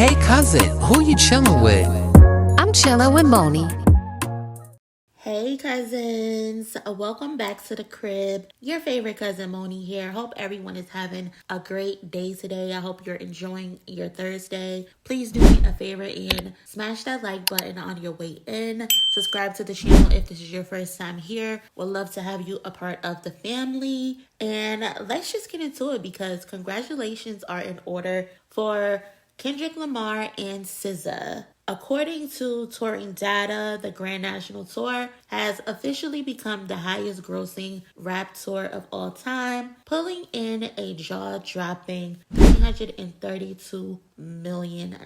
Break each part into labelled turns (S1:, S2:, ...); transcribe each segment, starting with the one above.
S1: Hey cousin, who you chilling with?
S2: I'm chilling with MONIE.
S3: Hey cousins, welcome back to the crib. Your favorite cousin MONIE here. Hope everyone is having a great day today. I hope you're enjoying your Thursday. Please do me a favor and smash that like button on your way in. Subscribe to the channel if this is your first time here. Would love to have you a part of the family. And let's just get into it because congratulations are in order for Kendrick Lamar and SZA. According to touring data, the Grand National Tour has officially become the highest grossing rap tour of all time, pulling in a jaw-dropping $332 million.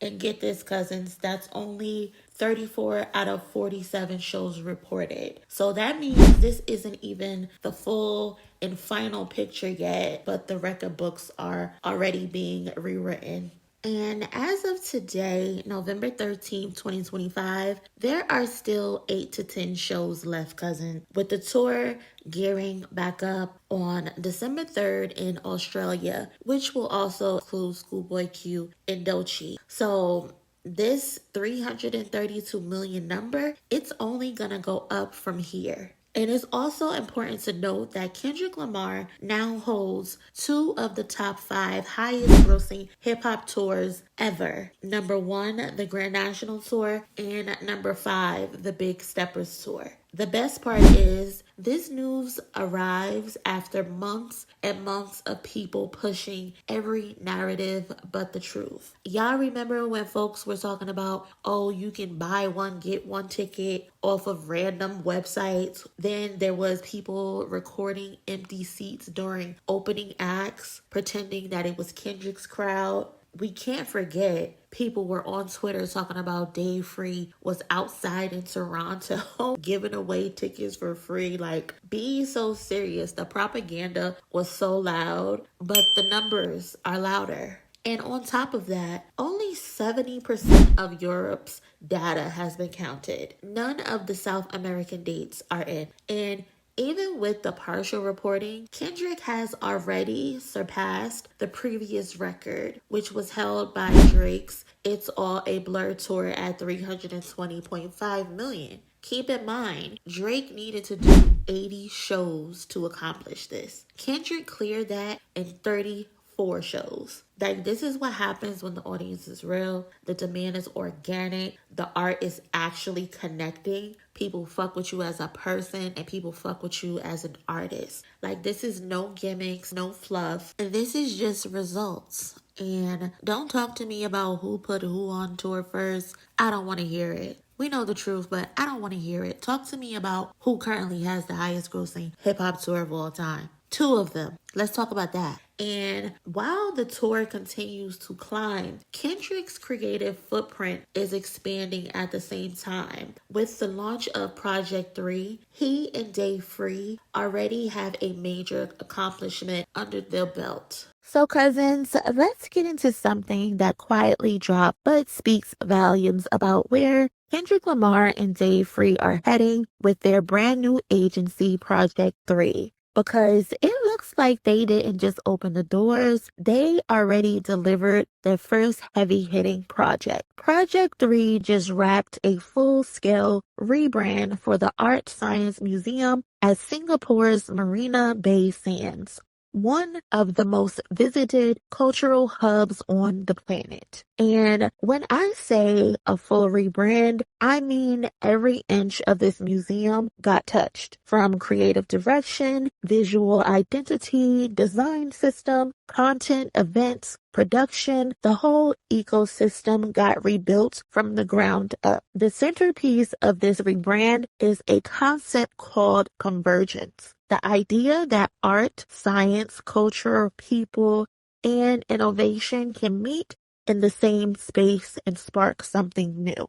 S3: And get this, cousins, that's only 34 out of 47 shows reported. So that means this isn't even the full and final picture yet, but the record books are already being rewritten. And as of today, November 13th, 2025, there are still 8 to 10 shows left, cousin, with the tour gearing back up on December 3rd in Australia, which will also include Schoolboy Q and Doechii. So this 332 million number, it's only gonna go up from here. It is also important to note that Kendrick Lamar now holds 2 of the top 5 highest grossing hip hop tours ever. Number 1, the Grand National Tour, and number 5, the Big Steppers Tour. The best part is this news arrives after months and months of people pushing every narrative but the truth. Y'all remember when folks were talking about, oh, you can buy one, get one ticket off of random websites? Then there was people recording empty seats during opening acts, pretending that it was Kendrick's crowd. We can't forget people were on Twitter talking about Dave Free was outside in Toronto giving away tickets for free. Like, be so serious. The propaganda was so loud, but the numbers are louder. And on top of that, only 70% of Europe's data has been counted. None of the South American dates are in. And even with the partial reporting, Kendrick has already surpassed the previous record, which was held by Drake's It's All a Blur tour at 320.5 million. Keep in mind, Drake needed to do 80 shows to accomplish this. Kendrick cleared that in 34 shows. Like, this is what happens when the audience is real, the demand is organic, the art is actually connecting. People fuck with you as a person and people fuck with you as an artist. Like, this is no gimmicks, no fluff. And this is just results. And don't talk to me about who put who on tour first. I don't want to hear it. We know the truth, but I don't want to hear it. Talk to me about who currently has the highest grossing hip hop tour of all time. 2 of them. Let's talk about that. And while the tour continues to climb, Kendrick's creative footprint is expanding at the same time. With the launch of Project 3, he and Dave Free already have a major accomplishment under their belt. So cousins, let's get into something that quietly dropped but speaks volumes about where Kendrick Lamar and Dave Free are heading with their brand new agency, Project 3. Because it looks like they didn't just open the doors, they already delivered their first heavy-hitting project. Project 3 just wrapped a full-scale rebrand for the Art Science Museum at Singapore's Marina Bay Sands, one of the most visited cultural hubs on the planet. And when I say a full rebrand, I mean every inch of this museum got touched. From creative direction, visual identity, design system, content, events, production, the whole ecosystem got rebuilt from the ground up. The centerpiece of this rebrand is a concept called convergence. The idea that art, science, culture, people, and innovation can meet in the same space and spark something new.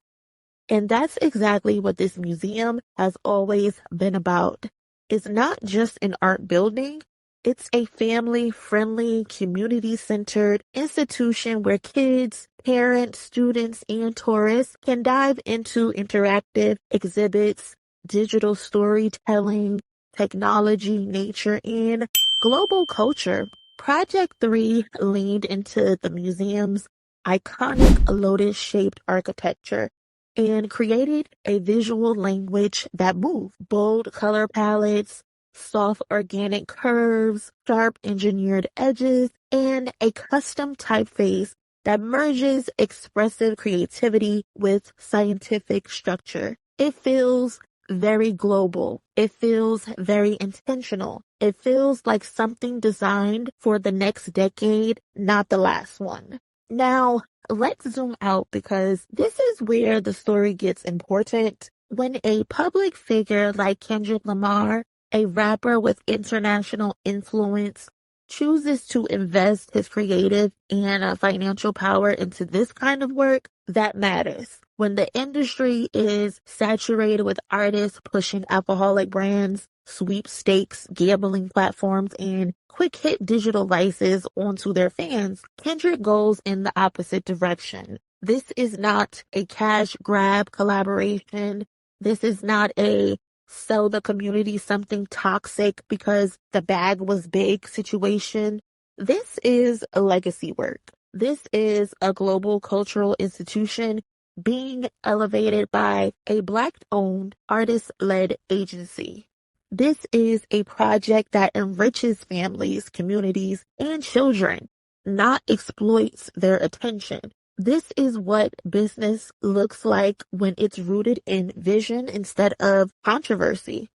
S3: And that's exactly what this museum has always been about. It's not just an art building, it's a family-friendly, community-centered institution where kids, parents, students, and tourists can dive into interactive exhibits, digital storytelling, technology, nature, and global culture Project 3 leaned into the museum's iconic lotus-shaped architecture and created a visual language that moved. Bold color palettes, soft organic curves, sharp engineered edges, and a custom typeface that merges expressive creativity with scientific structure. It feels very global. It feels very intentional. It feels like something designed for the next decade, not the last one. Now, let's zoom out because this is where the story gets important. When a public figure like Kendrick Lamar, a rapper with international influence, chooses to invest his creative and financial power into this kind of work, that matters. When the industry is saturated with artists pushing alcoholic brands, sweepstakes, gambling platforms, and quick hit digital vices onto their fans, Kendrick goes in the opposite direction. This is not a cash grab collaboration. This is not a sell the community something toxic because the bag was big situation. This is a legacy work. This is a global cultural institution being elevated by a Black-owned, artist-led agency. This is a project that enriches families, communities, and children, not exploits their attention. This is what business looks like when it's rooted in vision instead of controversy.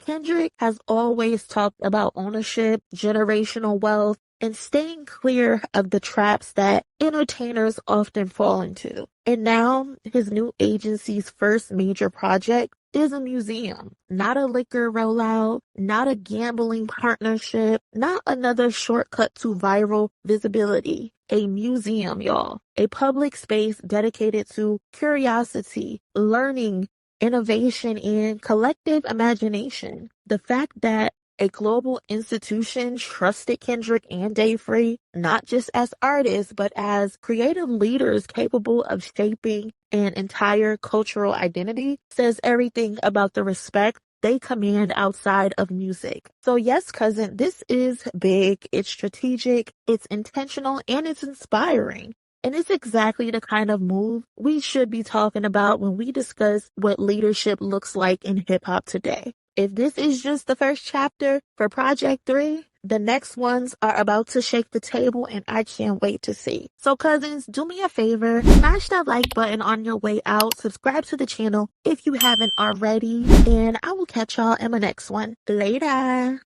S3: Kendrick has always talked about ownership, generational wealth, and staying clear of the traps that entertainers often fall into. And now, his new agency's first major project is a museum, not a liquor rollout, not a gambling partnership, not another shortcut to viral visibility. A museum, y'all. A public space dedicated to curiosity, learning, innovation, and collective imagination. The fact that a global institution trusted Kendrick and Dave Free, not just as artists, but as creative leaders capable of shaping an entire cultural identity, says everything about the respect they command outside of music. So yes, cousin, this is big, it's strategic, it's intentional, and it's inspiring. And it's exactly the kind of move we should be talking about when we discuss what leadership looks like in hip hop today. If this is just the first chapter for Project 3, the next ones are about to shake the table and I can't wait to see. So cousins, do me a favor, smash that like button on your way out, subscribe to the channel if you haven't already, and I will catch y'all in my next one. Later.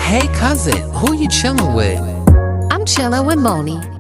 S1: Hey cousin, who you chilling with?
S2: I'm chilling with MONIE.